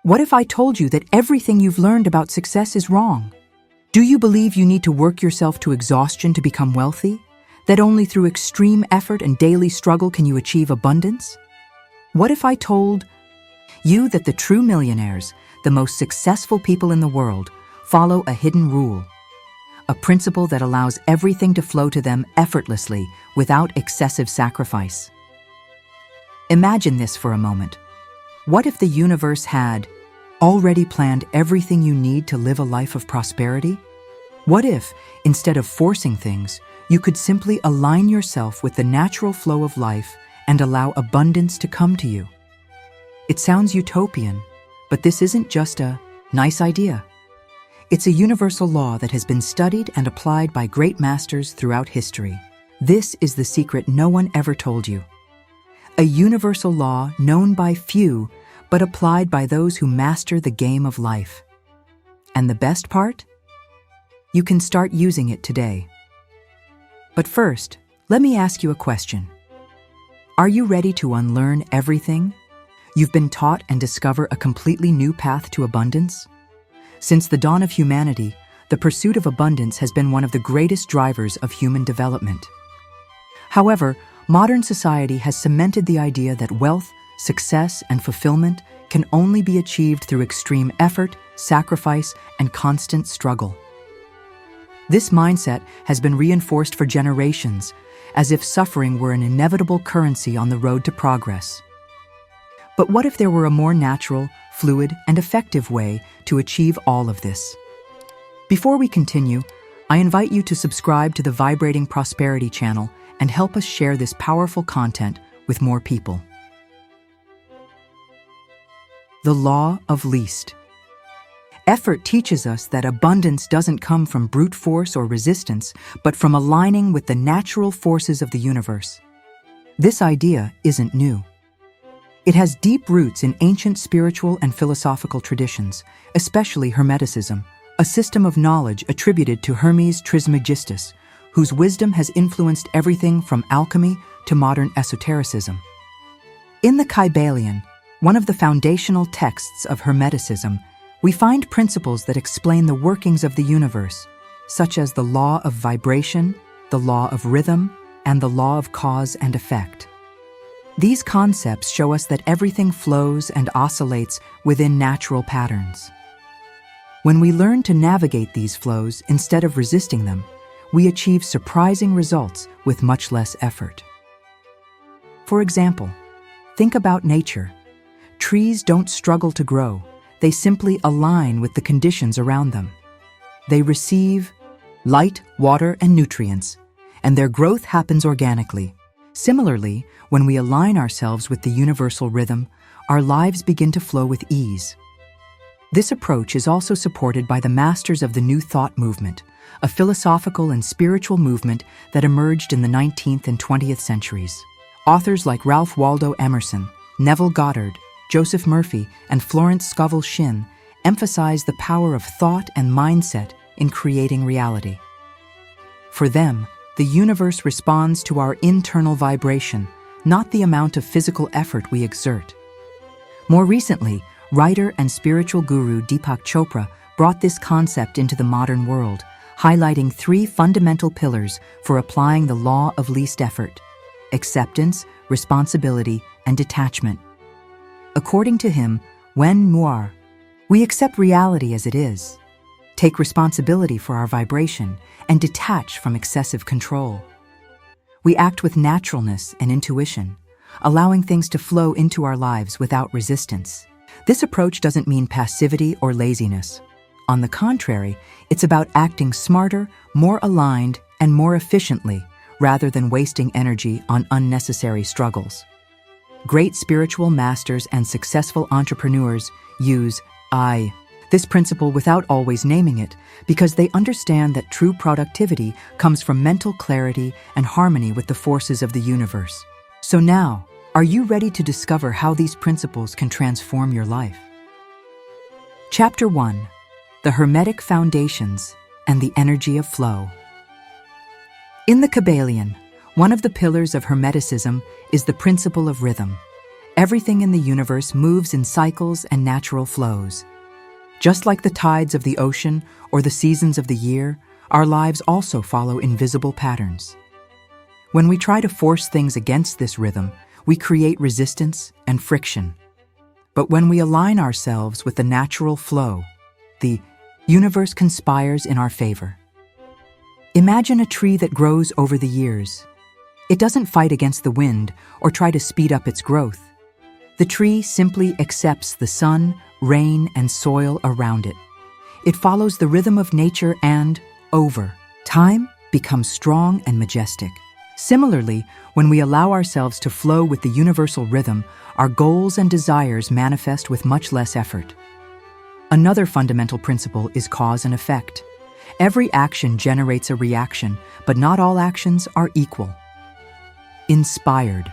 What if I told you that everything you've learned about success is wrong? Do you believe you need to work yourself to exhaustion to become wealthy? That only through extreme effort and daily struggle can you achieve abundance? What if I told you that the true millionaires, the most successful people in the world, follow a hidden rule, a principle that allows everything to flow to them effortlessly without excessive sacrifice? Imagine this for a moment. What if the universe had already planned everything you need to live a life of prosperity? What if, instead of forcing things, you could simply align yourself with the natural flow of life and allow abundance to come to you? It sounds utopian, but this isn't just a nice idea. It's a universal law that has been studied and applied by great masters throughout history. This is the secret no one ever told you. A universal law known by few, but applied by those who master the game of life. And the best part? You can start using it today. But first, let me ask you a question. Are you ready to unlearn everything you've been taught and discover a completely new path to abundance? Since the dawn of humanity, the pursuit of abundance has been one of the greatest drivers of human development. However, modern society has cemented the idea that wealth, success, and fulfillment can only be achieved through extreme effort, sacrifice, and constant struggle. This mindset has been reinforced for generations, as if suffering were an inevitable currency on the road to progress. But what if there were a more natural, fluid, and effective way to achieve all of this? Before we continue, I invite you to subscribe to the Vibrating Prosperity channel and help us share this powerful content with more people. The law of least. Effort teaches us that abundance doesn't come from brute force or resistance, but from aligning with the natural forces of the universe. This idea isn't new. It has deep roots in ancient spiritual and philosophical traditions, especially Hermeticism, a system of knowledge attributed to Hermes Trismegistus, whose wisdom has influenced everything from alchemy to modern esotericism. In the Kybalion, one of the foundational texts of Hermeticism, we find principles that explain the workings of the universe, such as the law of vibration, the law of rhythm, and the law of cause and effect. These concepts show us that everything flows and oscillates within natural patterns. When we learn to navigate these flows instead of resisting them, we achieve surprising results with much less effort. For example, think about nature. Trees don't struggle to grow. They simply align with the conditions around them. They receive light, water, and nutrients, and their growth happens organically. Similarly, when we align ourselves with the universal rhythm, our lives begin to flow with ease. This approach is also supported by the masters of the New Thought movement, a philosophical and spiritual movement that emerged in the 19th and 20th centuries. Authors like Ralph Waldo Emerson, Neville Goddard, Joseph Murphy, and Florence Scovel Shinn emphasize the power of thought and mindset in creating reality. For them, the universe responds to our internal vibration, not the amount of physical effort we exert. More recently, writer and spiritual guru Deepak Chopra brought this concept into the modern world, highlighting 3 fundamental pillars for applying the law of least effort: acceptance, responsibility, and detachment. According to him, when muar, we accept reality as it is, take responsibility for our vibration, and detach from excessive control. We act with naturalness and intuition, allowing things to flow into our lives without resistance. This approach doesn't mean passivity or laziness. On the contrary, it's about acting smarter, more aligned, and more efficiently, rather than wasting energy on unnecessary struggles. Great spiritual masters and successful entrepreneurs use this principle without always naming it, because they understand that true productivity comes from mental clarity and harmony with the forces of the universe. So now, are you ready to discover how these principles can transform your life? Chapter 1: The Hermetic Foundations and the Energy of Flow. In the Kybalion, one of the pillars of Hermeticism is the principle of rhythm. Everything in the universe moves in cycles and natural flows. Just like the tides of the ocean or the seasons of the year, our lives also follow invisible patterns. When we try to force things against this rhythm, we create resistance and friction. But when we align ourselves with the natural flow, the universe conspires in our favor. Imagine a tree that grows over the years. It doesn't fight against the wind or try to speed up its growth. The tree simply accepts the sun, rain, and soil around it. It follows the rhythm of nature and, over time, becomes strong and majestic. Similarly, when we allow ourselves to flow with the universal rhythm, our goals and desires manifest with much less effort. Another fundamental principle is cause and effect. Every action generates a reaction, but not all actions are equal. Inspired.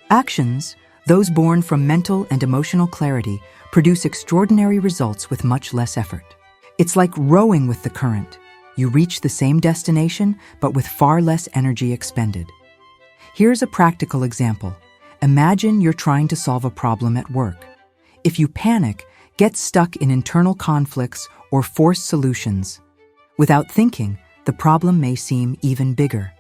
Actions, those born from mental and emotional clarity, produce extraordinary results with much less effort. It's like rowing with the current. You reach the same destination, but with far less energy expended. Here's a practical example. Imagine you're trying to solve a problem at work. If you panic, get stuck in internal conflicts, or force solutions, without thinking, the problem may seem even bigger.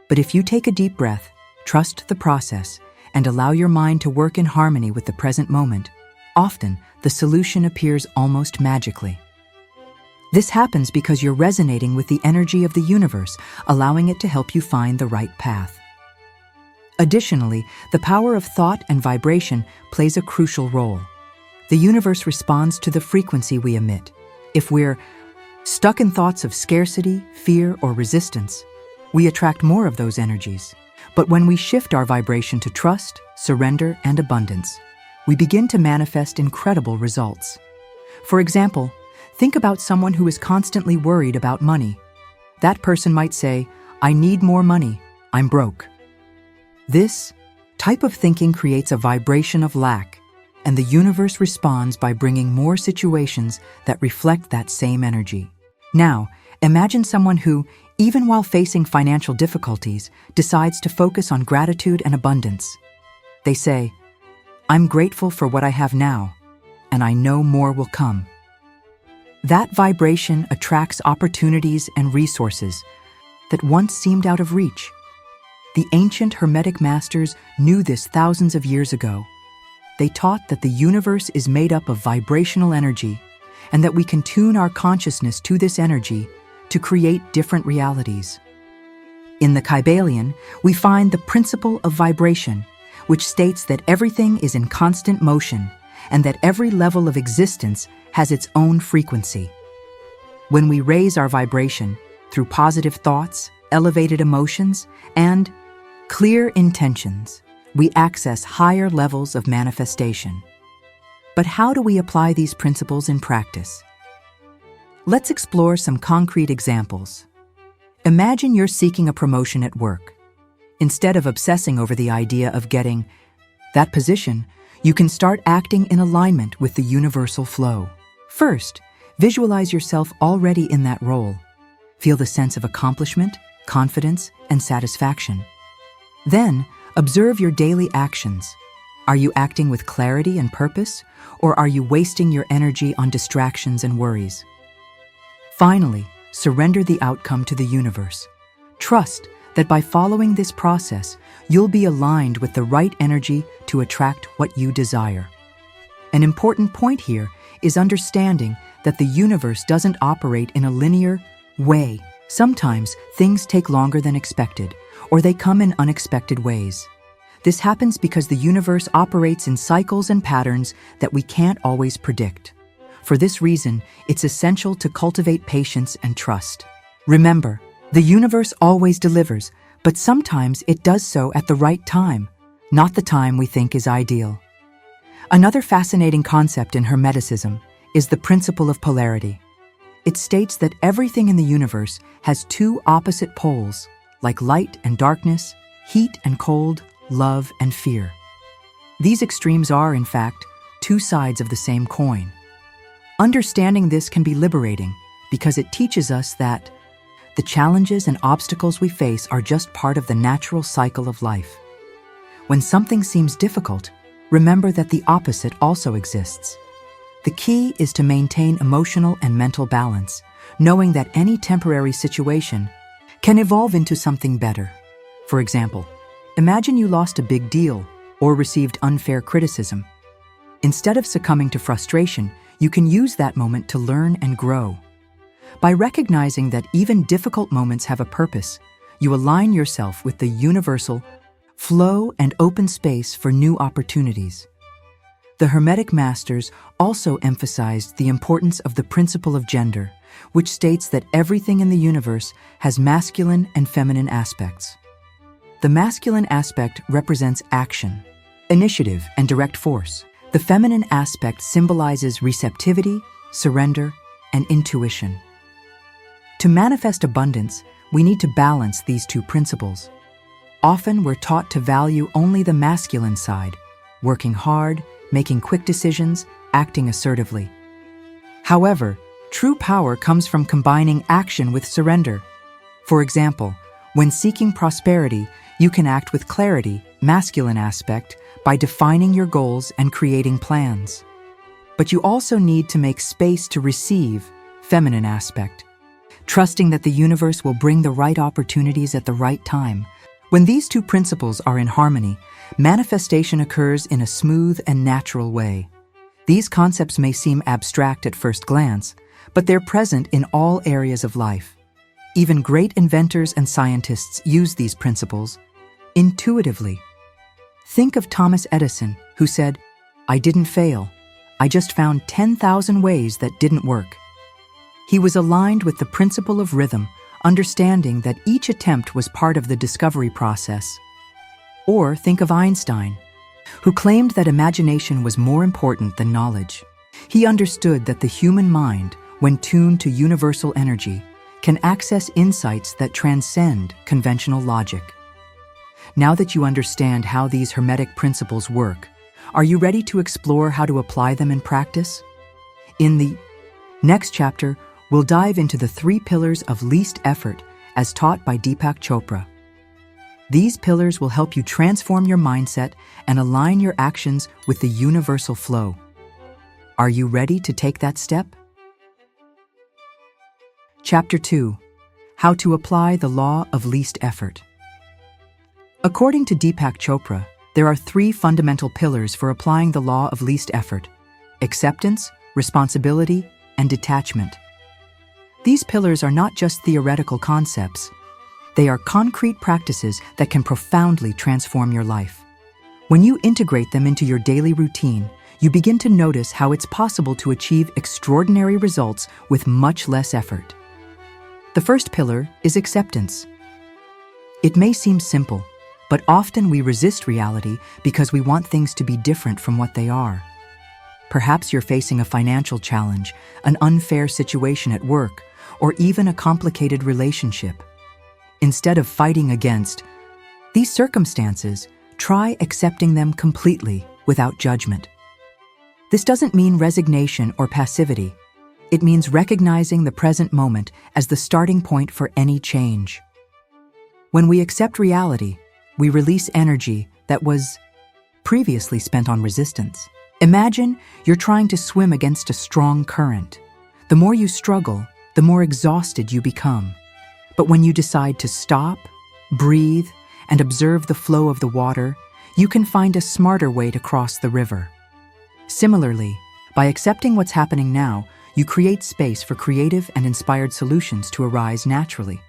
But if you take a deep breath, trust the process, and allow your mind to work in harmony with the present moment, often the solution appears almost magically. This happens because you're resonating with the energy of the universe, allowing it to help you find the right path. Additionally, the power of thought and vibration plays a crucial role. The universe responds to the frequency we emit. If we're stuck in thoughts of scarcity, fear, or resistance, we attract more of those energies. But when we shift our vibration to trust, surrender, and abundance, we begin to manifest incredible results. For example, think about someone who is constantly worried about money. That person might say, "I need more money, I'm broke." This type of thinking creates a vibration of lack, and the universe responds by bringing more situations that reflect that same energy. Now, imagine someone who, even while facing financial difficulties, decides to focus on gratitude and abundance. They say, "I'm grateful for what I have now, and I know more will come." That vibration attracts opportunities and resources that once seemed out of reach. The ancient Hermetic masters knew this thousands of years ago. They taught that the universe is made up of vibrational energy and that we can tune our consciousness to this energy to create different realities. In the Kybalion, we find the principle of vibration, which states that everything is in constant motion and that every level of existence has its own frequency. When we raise our vibration through positive thoughts, elevated emotions, and clear intentions, we access higher levels of manifestation. But how do we apply these principles in practice? Let's explore some concrete examples. Imagine you're seeking a promotion at work. Instead of obsessing over the idea of getting that position, you can start acting in alignment with the universal flow. First, visualize yourself already in that role. Feel the sense of accomplishment, confidence, and satisfaction. Then, observe your daily actions. Are you acting with clarity and purpose, or are you wasting your energy on distractions and worries? Finally, surrender the outcome to the universe. Trust that by following this process, you'll be aligned with the right energy to attract what you desire. An important point here is understanding that the universe doesn't operate in a linear way. Sometimes things take longer than expected, or they come in unexpected ways. This happens because the universe operates in cycles and patterns that we can't always predict. For this reason, it's essential to cultivate patience and trust. Remember, the universe always delivers, but sometimes it does so at the right time, not the time we think is ideal. Another fascinating concept in Hermeticism is the principle of polarity. It states that everything in the universe has two opposite poles, like light and darkness, heat and cold, love and fear. These extremes are, in fact, two sides of the same coin. Understanding this can be liberating because it teaches us that the challenges and obstacles we face are just part of the natural cycle of life. When something seems difficult, remember that the opposite also exists. The key is to maintain emotional and mental balance, knowing that any temporary situation can evolve into something better. For example, imagine you lost a big deal or received unfair criticism. Instead of succumbing to frustration, you can use that moment to learn and grow. By recognizing that even difficult moments have a purpose, you align yourself with the universal flow and open space for new opportunities. The Hermetic masters also emphasized the importance of the principle of gender, which states that everything in the universe has masculine and feminine aspects. The masculine aspect represents action, initiative, and direct force. The feminine aspect symbolizes receptivity, surrender, and intuition. To manifest abundance, we need to balance these two principles. Often we're taught to value only the masculine side, working hard, making quick decisions, acting assertively. However, true power comes from combining action with surrender. For example, when seeking prosperity, you can act with clarity, masculine aspect, by defining your goals and creating plans. But you also need to make space to receive, feminine aspect, trusting that the universe will bring the right opportunities at the right time. When these two principles are in harmony, manifestation occurs in a smooth and natural way. These concepts may seem abstract at first glance, but they're present in all areas of life. Even great inventors and scientists use these principles intuitively. Think of Thomas Edison, who said, "I didn't fail. I just found 10,000 ways that didn't work." He was aligned with the principle of rhythm, understanding that each attempt was part of the discovery process. Or think of Einstein, who claimed that imagination was more important than knowledge. He understood that the human mind, when tuned to universal energy, can access insights that transcend conventional logic. Now that you understand how these Hermetic principles work, are you ready to explore how to apply them in practice? In the next chapter, we'll dive into the 3 pillars of least effort as taught by Deepak Chopra. These pillars will help you transform your mindset and align your actions with the universal flow. Are you ready to take that step? Chapter 2: How to apply the law of least effort. According to Deepak Chopra, there are 3 fundamental pillars for applying the law of least effort: acceptance, responsibility, and detachment. These pillars are not just theoretical concepts. They are concrete practices that can profoundly transform your life. When you integrate them into your daily routine, you begin to notice how it's possible to achieve extraordinary results with much less effort. The first pillar is acceptance. It may seem simple, but often we resist reality because we want things to be different from what they are. Perhaps you're facing a financial challenge, an unfair situation at work, or even a complicated relationship. Instead of fighting against these circumstances, try accepting them completely without judgment. This doesn't mean resignation or passivity. It means recognizing the present moment as the starting point for any change. When we accept reality, we release energy that was previously spent on resistance. Imagine you're trying to swim against a strong current. The more you struggle, the more exhausted you become. But when you decide to stop, breathe, and observe the flow of the water, you can find a smarter way to cross the river. Similarly, by accepting what's happening now, you create space for creative and inspired solutions to arise naturally.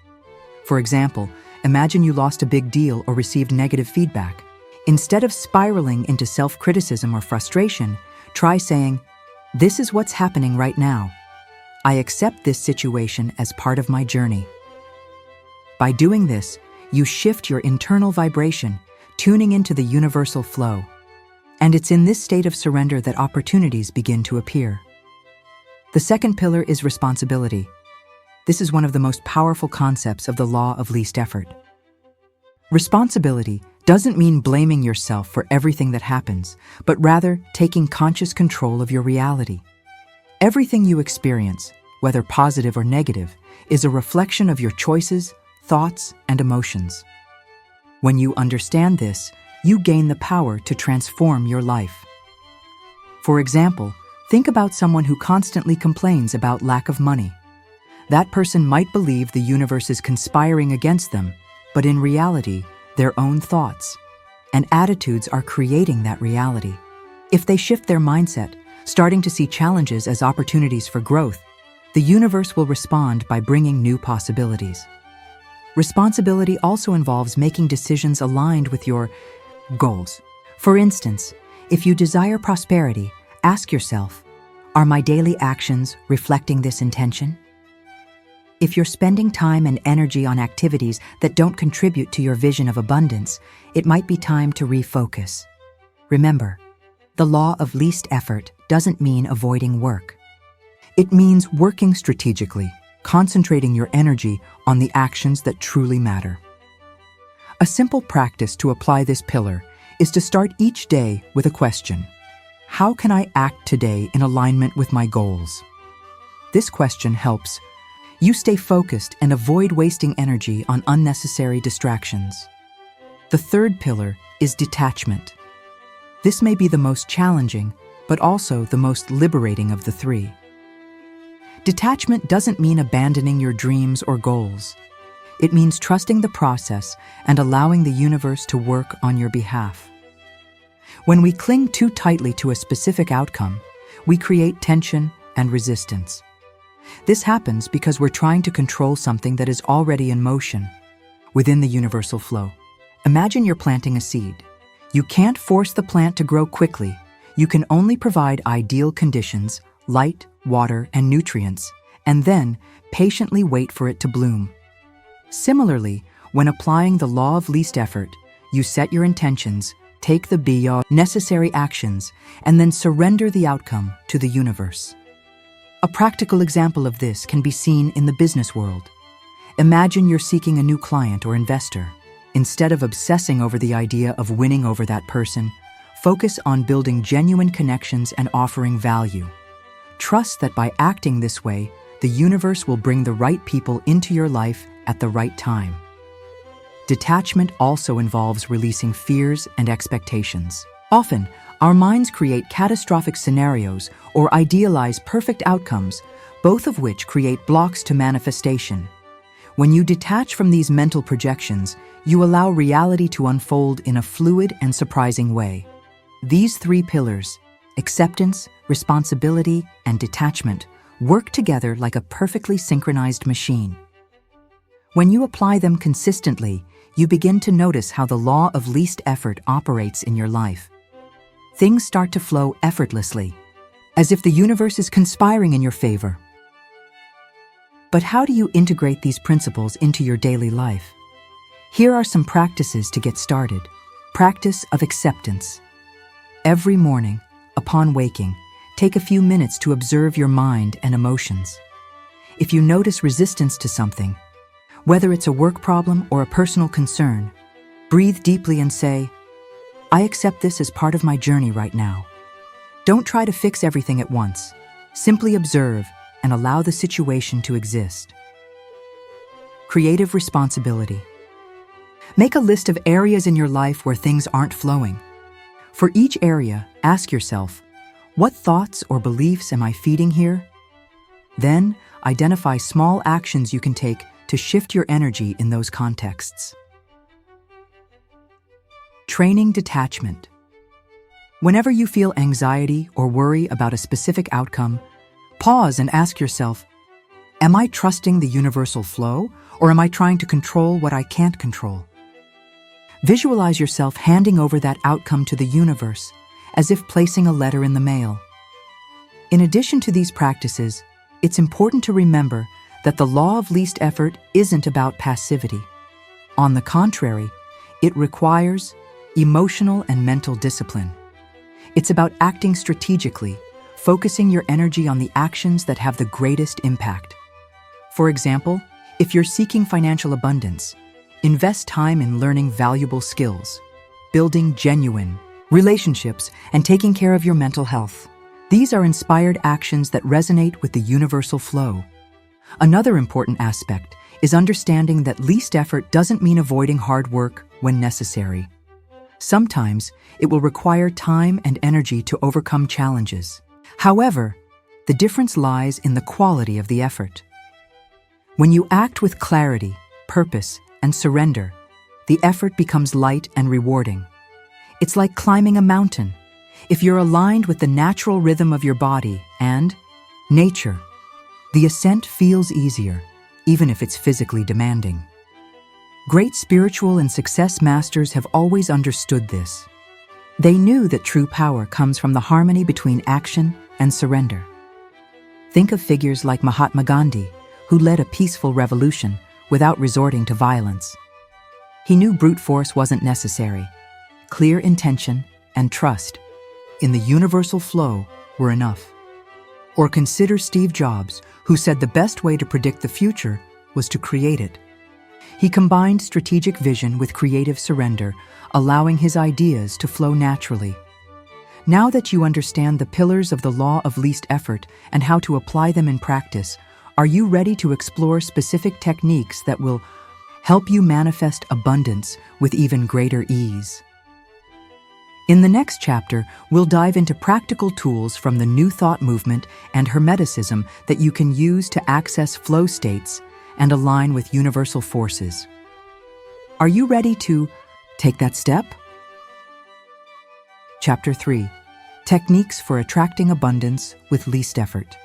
For example, imagine you lost a big deal or received negative feedback. Instead of spiraling into self-criticism or frustration, try saying, "This is what's happening right now. I accept this situation as part of my journey." By doing this, you shift your internal vibration, tuning into the universal flow. And it's in this state of surrender that opportunities begin to appear. The second pillar is responsibility. This is one of the most powerful concepts of the law of least effort. Responsibility doesn't mean blaming yourself for everything that happens, but rather taking conscious control of your reality. Everything you experience, whether positive or negative, is a reflection of your choices, thoughts, and emotions. When you understand this, you gain the power to transform your life. For example, think about someone who constantly complains about lack of money. That person might believe the universe is conspiring against them, but in reality, their own thoughts and attitudes are creating that reality. If they shift their mindset, starting to see challenges as opportunities for growth, the universe will respond by bringing new possibilities. Responsibility also involves making decisions aligned with your goals. For instance, if you desire prosperity, ask yourself, are my daily actions reflecting this intention? If you're spending time and energy on activities that don't contribute to your vision of abundance, it might be time to refocus. Remember, the law of least effort doesn't mean avoiding work. It means working strategically, concentrating your energy on the actions that truly matter. A simple practice to apply this pillar is to start each day with a question. How can I act today in alignment with my goals? This question helps you stay focused and avoid wasting energy on unnecessary distractions. The third pillar is detachment. This may be the most challenging, but also the most liberating of the three. Detachment doesn't mean abandoning your dreams or goals. It means trusting the process and allowing the universe to work on your behalf. When we cling too tightly to a specific outcome, we create tension and resistance. This happens because we're trying to control something that is already in motion within the universal flow. Imagine you're planting a seed. You can't force the plant to grow quickly. You can only provide ideal conditions, light, water, and nutrients, and then patiently wait for it to bloom. Similarly, when applying the law of least effort, you set your intentions, take the necessary actions, and then surrender the outcome to the universe. A practical example of this can be seen in the business world. Imagine you're seeking a new client or investor. Instead of obsessing over the idea of winning over that person, focus on building genuine connections and offering value. Trust that by acting this way, the universe will bring the right people into your life at the right time. Detachment also involves releasing fears and expectations. Often, our minds create catastrophic scenarios or idealize perfect outcomes, both of which create blocks to manifestation. When you detach from these mental projections, you allow reality to unfold in a fluid and surprising way. These three pillars, acceptance, responsibility, and detachment, work together like a perfectly synchronized machine. When you apply them consistently, you begin to notice how the law of least effort operates in your life. Things start to flow effortlessly, as if the universe is conspiring in your favor. But how do you integrate these principles into your daily life? Here are some practices to get started. Practice of acceptance. Every morning, upon waking, take a few minutes to observe your mind and emotions. If you notice resistance to something, whether it's a work problem or a personal concern, breathe deeply and say, I accept this as part of my journey right now. Don't try to fix everything at once. Simply observe and allow the situation to exist. Creative responsibility. Make a list of areas in your life where things aren't flowing. For each area, ask yourself, what thoughts or beliefs am I feeding here? Then, identify small actions you can take to shift your energy in those contexts. Training detachment. Whenever you feel anxiety or worry about a specific outcome, pause and ask yourself, am I trusting the universal flow, or am I trying to control what I can't control? Visualize yourself handing over that outcome to the universe, as if placing a letter in the mail. In addition to these practices, it's important to remember that the law of least effort isn't about passivity. On the contrary, it requires emotional and mental discipline. It's about acting strategically, focusing your energy on the actions that have the greatest impact. For example, if you're seeking financial abundance, invest time in learning valuable skills, building genuine relationships, and taking care of your mental health. These are inspired actions that resonate with the universal flow. Another important aspect is understanding that least effort doesn't mean avoiding hard work when necessary. Sometimes it will require time and energy to overcome challenges. However, the difference lies in the quality of the effort. When you act with clarity, purpose, and surrender, the effort becomes light and rewarding. It's like climbing a mountain. If you're aligned with the natural rhythm of your body and nature, the ascent feels easier, even if it's physically demanding. Great spiritual and success masters have always understood this. They knew that true power comes from the harmony between action and surrender. Think of figures like Mahatma Gandhi, who led a peaceful revolution without resorting to violence. He knew brute force wasn't necessary. Clear intention and trust in the universal flow were enough. Or consider Steve Jobs, who said the best way to predict the future was to create it. He combined strategic vision with creative surrender, allowing his ideas to flow naturally. Now that you understand the pillars of the law of least effort and how to apply them in practice, are you ready to explore specific techniques that will help you manifest abundance with even greater ease? In the next chapter, we'll dive into practical tools from the New Thought movement and Hermeticism that you can use to access flow states and align with universal forces. Are you ready to take that step? Chapter 3: Techniques for Attracting Abundance with Least Effort.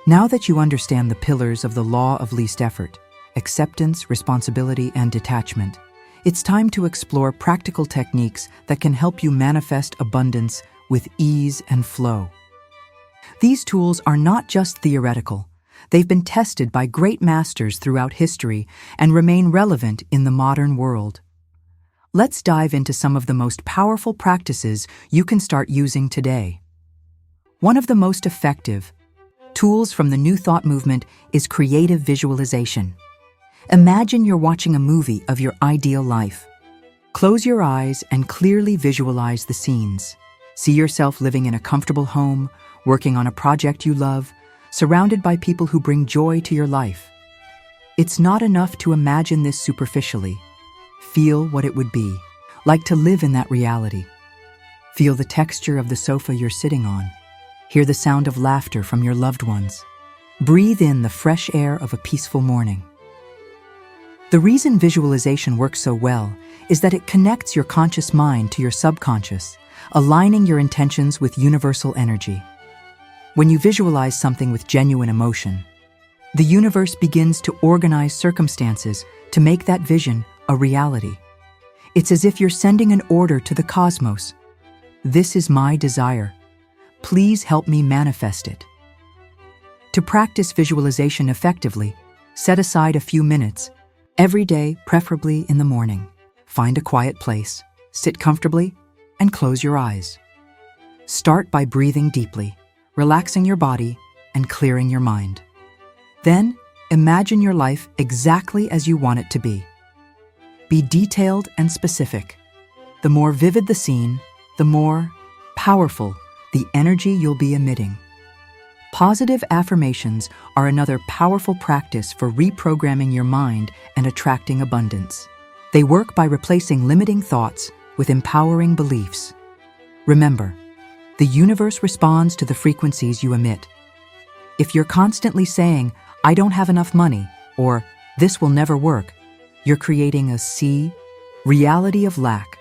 Now that you understand the pillars of the law of least effort, acceptance, responsibility, and detachment, it's time to explore practical techniques that can help you manifest abundance with ease and flow. These tools are not just theoretical. They've been tested by great masters throughout history and remain relevant in the modern world. Let's dive into some of the most powerful practices you can start using today. One of the most effective tools from the New Thought movement is creative visualization. Imagine you're watching a movie of your ideal life. Close your eyes and clearly visualize the scenes. See yourself living in a comfortable home, working on a project you love, surrounded by people who bring joy to your life. It's not enough to imagine this superficially. Feel what it would be like to live in that reality. Feel the texture of the sofa you're sitting on. Hear the sound of laughter from your loved ones. Breathe in the fresh air of a peaceful morning. The reason visualization works so well is that it connects your conscious mind to your subconscious, aligning your intentions with universal energy. When you visualize something with genuine emotion, the universe begins to organize circumstances to make that vision a reality. It's as if you're sending an order to the cosmos. This is my desire. Please help me manifest it. To practice visualization effectively, set aside a few minutes every day, preferably in the morning. Find a quiet place, sit comfortably, and close your eyes. Start by breathing deeply, relaxing your body, and clearing your mind. Then, imagine your life exactly as you want it to be. Be detailed and specific. The more vivid the scene, the more powerful the energy you'll be emitting. Positive affirmations are another powerful practice for reprogramming your mind and attracting abundance. They work by replacing limiting thoughts with empowering beliefs. Remember, the universe responds to the frequencies you emit. If you're constantly saying, "I don't have enough money," or "this will never work," you're creating a reality of lack.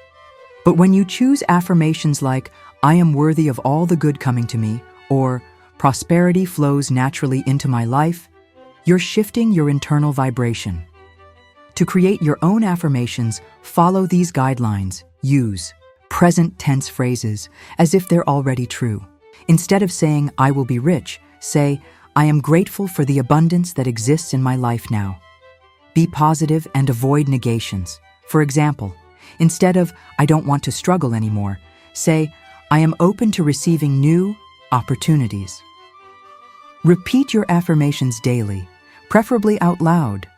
But when you choose affirmations like, "I am worthy of all the good coming to me," or "prosperity flows naturally into my life," you're shifting your internal vibration. To create your own affirmations, follow these guidelines. Use present tense phrases as if they're already true. Instead of saying, "I will be rich," say, "I am grateful for the abundance that exists in my life now." Be positive and avoid negations. For example, instead of "I don't want to struggle anymore," say, "I am open to receiving new opportunities." Repeat your affirmations daily, preferably out loud.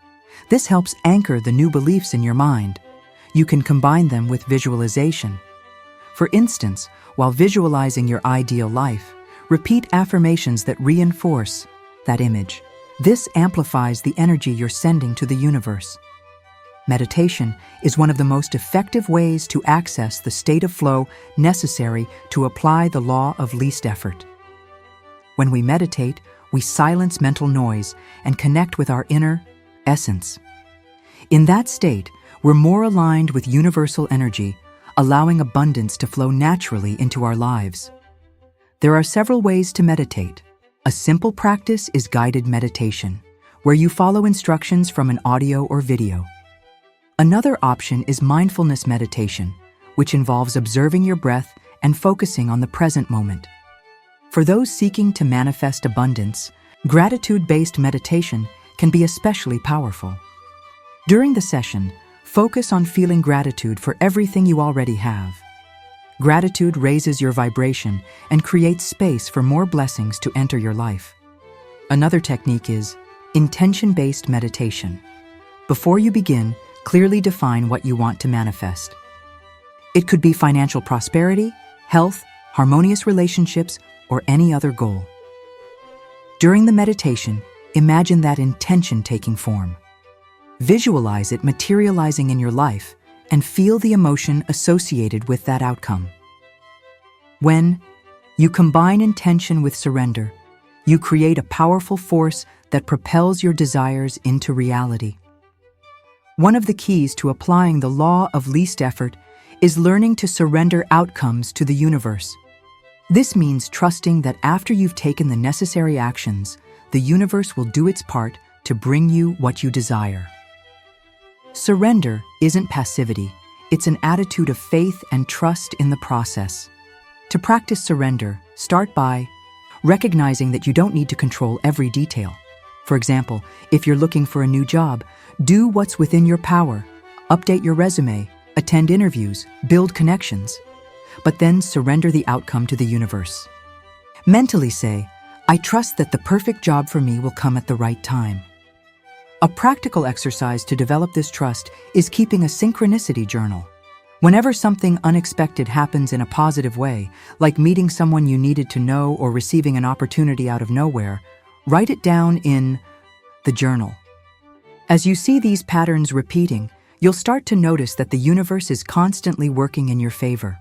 This helps anchor the new beliefs in your mind. You can combine them with visualization. For instance, while visualizing your ideal life, repeat affirmations that reinforce that image. This amplifies the energy you're sending to the universe. Meditation is one of the most effective ways to access the state of flow necessary to apply the law of least effort. When we meditate, we silence mental noise and connect with our inner essence. In that state, we're more aligned with universal energy, allowing abundance to flow naturally into our lives. There are several ways to meditate. A simple practice is guided meditation, where you follow instructions from an audio or video. Another option is mindfulness meditation, which involves observing your breath and focusing on the present moment. For those seeking to manifest abundance, gratitude-based meditation can be especially powerful. During the session, focus on feeling gratitude for everything you already have. Gratitude raises your vibration and creates space for more blessings to enter your life. Another technique is intention-based meditation. Before you begin, clearly define what you want to manifest. It could be financial prosperity, health, harmonious relationships, or any other goal. During the meditation, imagine that intention taking form. Visualize it materializing in your life and feel the emotion associated with that outcome. When you combine intention with surrender, you create a powerful force that propels your desires into reality. One of the keys to applying the law of least effort is learning to surrender outcomes to the universe. This means trusting that after you've taken the necessary actions, the universe will do its part to bring you what you desire. Surrender isn't passivity, it's an attitude of faith and trust in the process. To practice surrender, start by recognizing that you don't need to control every detail. For example, if you're looking for a new job, do what's within your power. Update your resume, attend interviews, build connections. But then surrender the outcome to the universe. Mentally say, I trust that the perfect job for me will come at the right time. A practical exercise to develop this trust is keeping a synchronicity journal. Whenever something unexpected happens in a positive way, like meeting someone you needed to know or receiving an opportunity out of nowhere, write it down in the journal. As you see these patterns repeating, you'll start to notice that the universe is constantly working in your favor.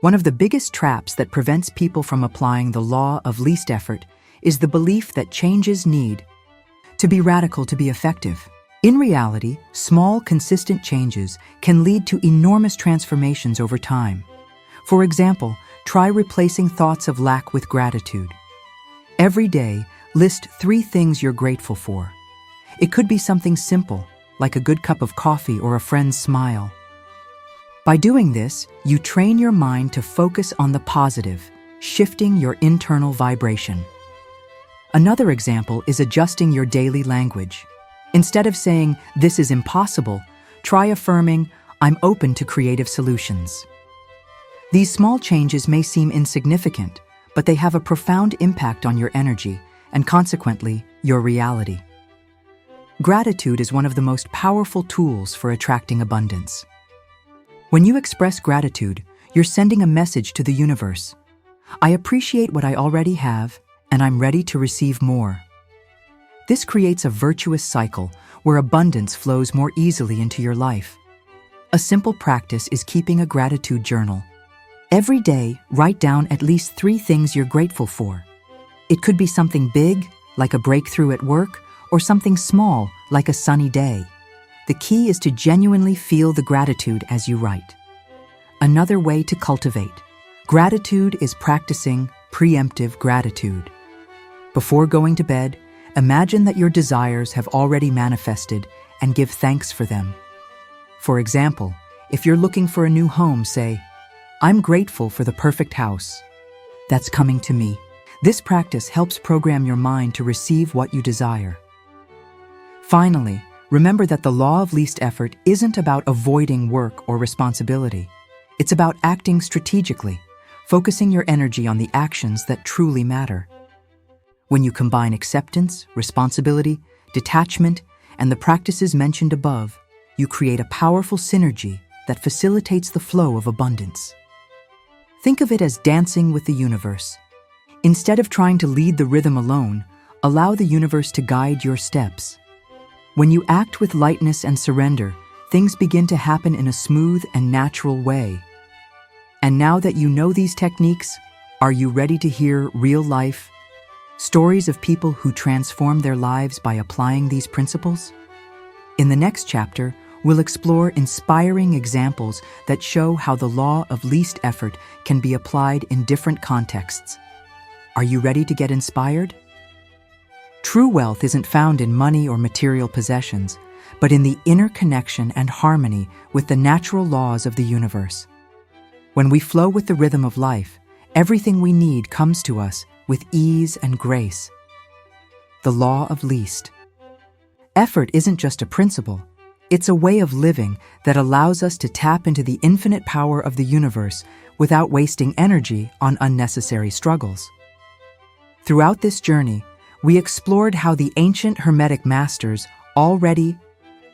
One of the biggest traps that prevents people from applying the law of least effort is the belief that changes need to be radical to be effective. In reality, small, consistent changes can lead to enormous transformations over time. For example, try replacing thoughts of lack with gratitude. Every day, list 3 things you're grateful for. It could be something simple, like a good cup of coffee or a friend's smile. By doing this, you train your mind to focus on the positive, shifting your internal vibration. Another example is adjusting your daily language. Instead of saying, "This is impossible," try affirming, "I'm open to creative solutions." These small changes may seem insignificant, but they have a profound impact on your energy and consequently, your reality. Gratitude is one of the most powerful tools for attracting abundance. When you express gratitude, you're sending a message to the universe. I appreciate what I already have, and I'm ready to receive more. This creates a virtuous cycle where abundance flows more easily into your life. A simple practice is keeping a gratitude journal. Every day, write down at least 3 things you're grateful for. It could be something big, like a breakthrough at work, or something small, like a sunny day. The key is to genuinely feel the gratitude as you write. Another way to cultivate gratitude is practicing preemptive gratitude. Before going to bed, imagine that your desires have already manifested and give thanks for them. For example, if you're looking for a new home, say, "I'm grateful for the perfect house that's coming to me." This practice helps program your mind to receive what you desire. Finally, remember that the law of least effort isn't about avoiding work or responsibility. It's about acting strategically, focusing your energy on the actions that truly matter. When you combine acceptance, responsibility, detachment, and the practices mentioned above, you create a powerful synergy that facilitates the flow of abundance. Think of it as dancing with the universe. Instead of trying to lead the rhythm alone, allow the universe to guide your steps. When you act with lightness and surrender, things begin to happen in a smooth and natural way. And now that you know these techniques, are you ready to hear real-life stories of people who transform their lives by applying these principles? In the next chapter, we'll explore inspiring examples that show how the law of least effort can be applied in different contexts. Are you ready to get inspired? True wealth isn't found in money or material possessions, but in the inner connection and harmony with the natural laws of the universe. When we flow with the rhythm of life, everything we need comes to us with ease and grace. The law of least. Effort isn't just a principle, it's a way of living that allows us to tap into the infinite power of the universe without wasting energy on unnecessary struggles. Throughout this journey, we explored how the ancient Hermetic masters already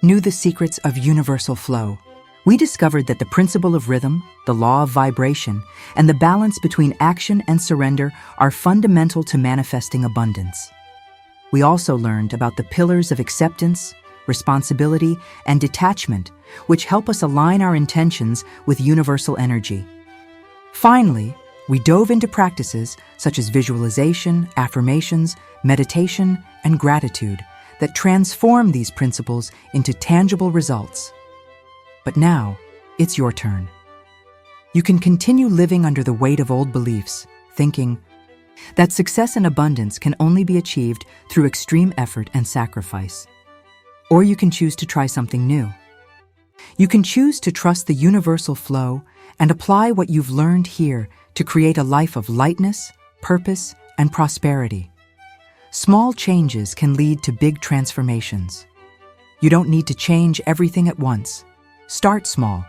knew the secrets of universal flow. We discovered that the principle of rhythm, the law of vibration, and the balance between action and surrender are fundamental to manifesting abundance. We also learned about the pillars of acceptance, responsibility, and detachment, which help us align our intentions with universal energy. Finally, we dove into practices such as visualization, affirmations, meditation, and gratitude that transform these principles into tangible results. But now, it's your turn. You can continue living under the weight of old beliefs, thinking that success and abundance can only be achieved through extreme effort and sacrifice. Or you can choose to try something new. You can choose to trust the universal flow and apply what you've learned here to create a life of lightness, purpose, and prosperity. Small changes can lead to big transformations. You don't need to change everything at once. Start small.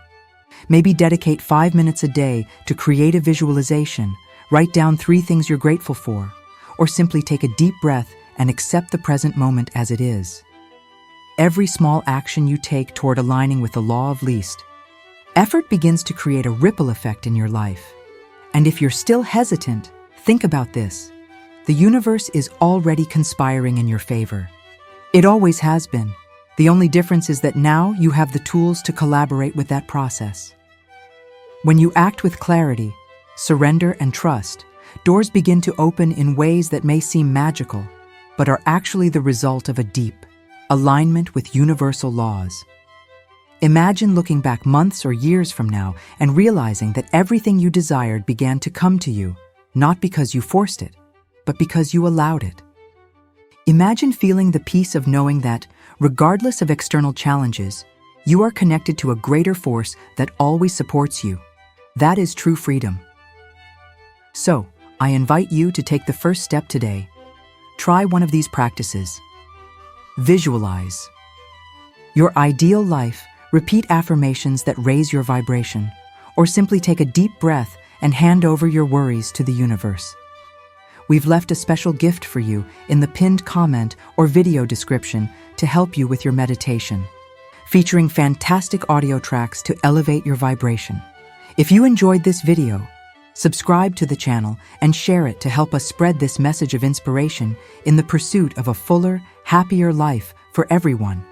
Maybe dedicate 5 minutes a day to creative visualization, write down 3 things you're grateful for, or simply take a deep breath and accept the present moment as it is. Every small action you take toward aligning with the law of least effort begins to create a ripple effect in your life. And if you're still hesitant, think about this. The universe is already conspiring in your favor. It always has been. The only difference is that now you have the tools to collaborate with that process. When you act with clarity, surrender, and trust, doors begin to open in ways that may seem magical, but are actually the result of a deep alignment with universal laws. Imagine looking back months or years from now and realizing that everything you desired began to come to you, not because you forced it, but because you allowed it. Imagine feeling the peace of knowing that, regardless of external challenges, you are connected to a greater force that always supports you. That is true freedom. So, I invite you to take the first step today. Try one of these practices. Visualize your ideal life. Repeat affirmations that raise your vibration, or simply take a deep breath and hand over your worries to the universe. We've left a special gift for you in the pinned comment or video description to help you with your meditation, featuring fantastic audio tracks to elevate your vibration. If you enjoyed this video, subscribe to the channel and share it to help us spread this message of inspiration in the pursuit of a fuller, happier life for everyone.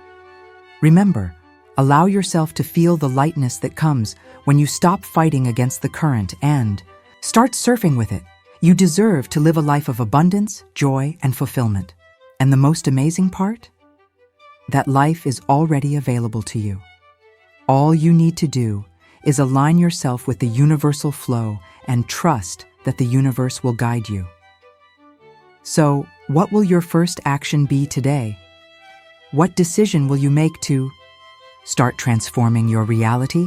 Remember, allow yourself to feel the lightness that comes when you stop fighting against the current and start surfing with it. You deserve to live a life of abundance, joy, and fulfillment. And the most amazing part? That life is already available to you. All you need to do is align yourself with the universal flow and trust that the universe will guide you. So, what will your first action be today? What decision will you make to start transforming your reality?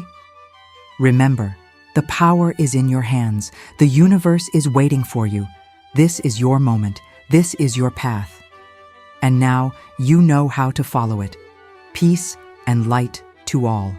Remember, the power is in your hands. The universe is waiting for you. This is your moment. This is your path. And now you know how to follow it. Peace and light to all.